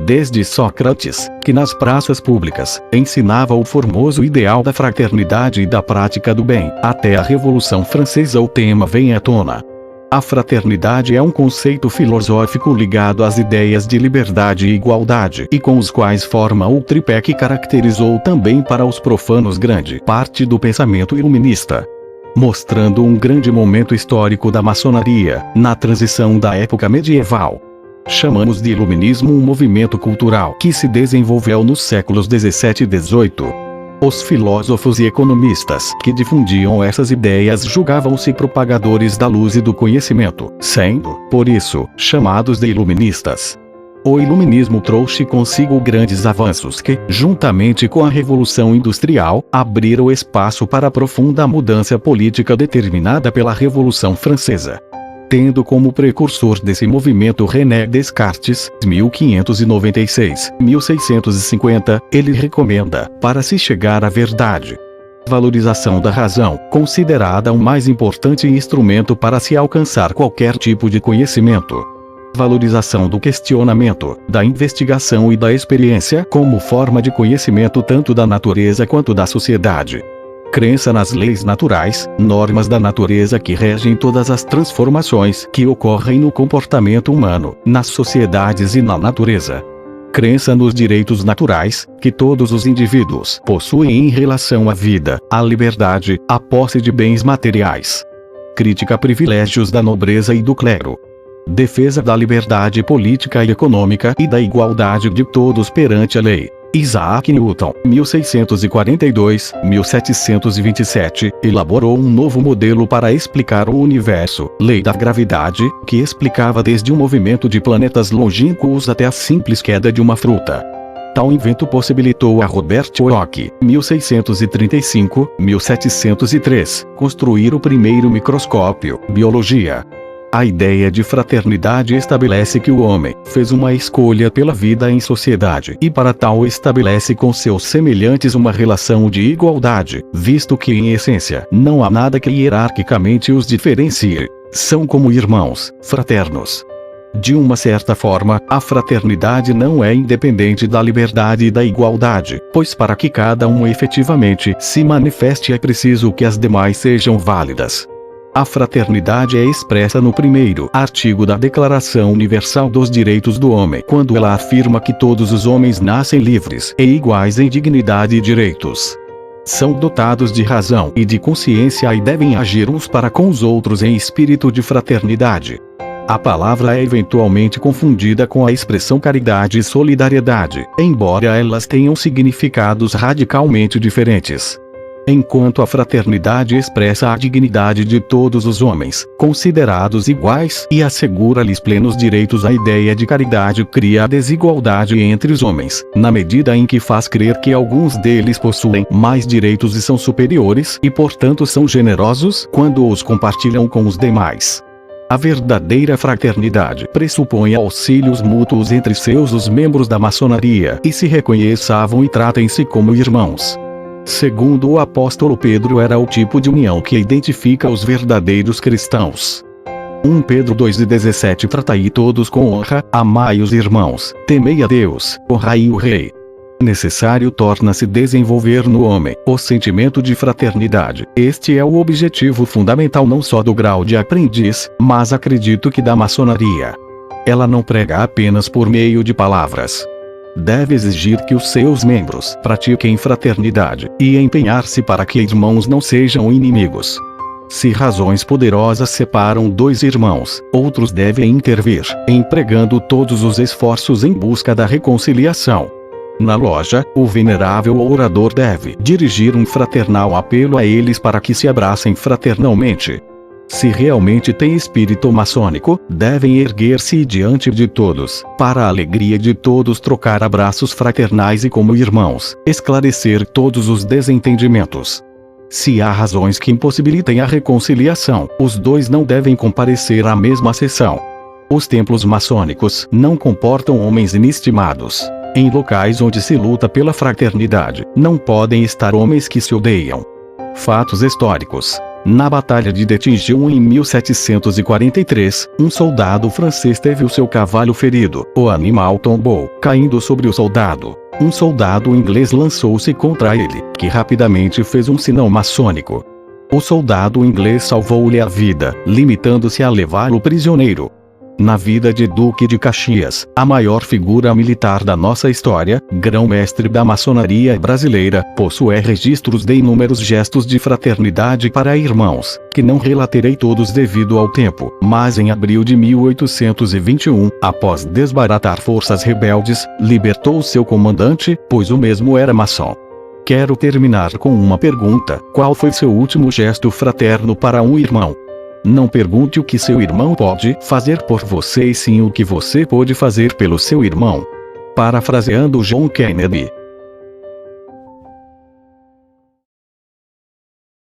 Desde Sócrates, que nas praças públicas ensinava o formoso ideal da fraternidade e da prática do bem, até a Revolução Francesa o tema vem à tona. A fraternidade é um conceito filosófico ligado às ideias de liberdade e igualdade, e com os quais forma o tripé que caracterizou também para os profanos grande parte do pensamento iluminista, mostrando um grande momento histórico da maçonaria, na transição da época medieval. Chamamos de iluminismo um movimento cultural que se desenvolveu nos séculos 17 e 18. Os filósofos e economistas que difundiam essas ideias julgavam-se propagadores da luz e do conhecimento, sendo, por isso, chamados de iluministas. O iluminismo trouxe consigo grandes avanços que, juntamente com a Revolução Industrial, abriram espaço para a profunda mudança política determinada pela Revolução Francesa. Tendo como precursor desse movimento René Descartes, 1596-1650, ele recomenda, para se chegar à verdade, valorização da razão, considerada o mais importante instrumento para se alcançar qualquer tipo de conhecimento. Valorização do questionamento, da investigação e da experiência como forma de conhecimento tanto da natureza quanto da sociedade. Crença nas leis naturais, normas da natureza que regem todas as transformações que ocorrem no comportamento humano, nas sociedades e na natureza. Crença nos direitos naturais, que todos os indivíduos possuem em relação à vida, à liberdade, à posse de bens materiais. Crítica a privilégios da nobreza e do clero. Defesa da liberdade política e econômica e da igualdade de todos perante a lei. Isaac Newton, 1642-1727, elaborou um novo modelo para explicar o universo, lei da gravidade, que explicava desde um movimento de planetas longínquos até a simples queda de uma fruta. Tal invento possibilitou a Robert Hooke, 1635-1703, construir o primeiro microscópio, biologia. A ideia de fraternidade estabelece que o homem fez uma escolha pela vida em sociedade e para tal estabelece com seus semelhantes uma relação de igualdade, visto que em essência não há nada que hierarquicamente os diferencie. São como irmãos, fraternos. De uma certa forma, a fraternidade não é independente da liberdade e da igualdade, pois para que cada um efetivamente se manifeste é preciso que as demais sejam válidas. A fraternidade é expressa no primeiro artigo da Declaração Universal dos Direitos do Homem, quando ela afirma que todos os homens nascem livres e iguais em dignidade e direitos. São dotados de razão e de consciência e devem agir uns para com os outros em espírito de fraternidade. A palavra é eventualmente confundida com a expressão caridade e solidariedade, embora elas tenham significados radicalmente diferentes. Enquanto a fraternidade expressa a dignidade de todos os homens, considerados iguais, e assegura-lhes plenos direitos, a ideia de caridade cria a desigualdade entre os homens, na medida em que faz crer que alguns deles possuem mais direitos e são superiores, e portanto são generosos, quando os compartilham com os demais. A verdadeira fraternidade pressupõe auxílios mútuos entre os membros da maçonaria, e se reconheçam e tratem-se como irmãos. Segundo o apóstolo Pedro, era o tipo de união que identifica os verdadeiros cristãos. 1 Pedro 2:17 Tratai todos com honra, amai os irmãos, temei a Deus, honrai o rei. Necessário torna-se desenvolver no homem o sentimento de fraternidade. Este é o objetivo fundamental não só do grau de aprendiz, mas acredito que da maçonaria. Ela não prega apenas por meio de palavras. Deve exigir que os seus membros pratiquem fraternidade, e empenhar-se para que irmãos não sejam inimigos. Se razões poderosas separam dois irmãos, outros devem intervir, empregando todos os esforços em busca da reconciliação. Na loja, o venerável orador deve dirigir um fraternal apelo a eles para que se abracem fraternalmente. Se realmente têm espírito maçônico, devem erguer-se diante de todos, para a alegria de todos trocar abraços fraternais e como irmãos, esclarecer todos os desentendimentos. Se há razões que impossibilitem a reconciliação, os dois não devem comparecer à mesma sessão. Os templos maçônicos não comportam homens inestimados. Em locais onde se luta pela fraternidade, não podem estar homens que se odeiam. Fatos históricos. Na Batalha de Detingeon em 1743, um soldado francês teve o seu cavalo ferido. O animal tombou, caindo sobre o soldado. Um soldado inglês lançou-se contra ele, que rapidamente fez um sinal maçônico. O soldado inglês salvou-lhe a vida, limitando-se a levá-lo prisioneiro. Na vida de Duque de Caxias, a maior figura militar da nossa história, grão-mestre da maçonaria brasileira, possui registros de inúmeros gestos de fraternidade para irmãos, que não relatarei todos devido ao tempo, mas em abril de 1821, após desbaratar forças rebeldes, libertou seu comandante, pois o mesmo era maçom. Quero terminar com uma pergunta: qual foi seu último gesto fraterno para um irmão? Não pergunte o que seu irmão pode fazer por você e sim o que você pode fazer pelo seu irmão. Parafraseando John Kennedy.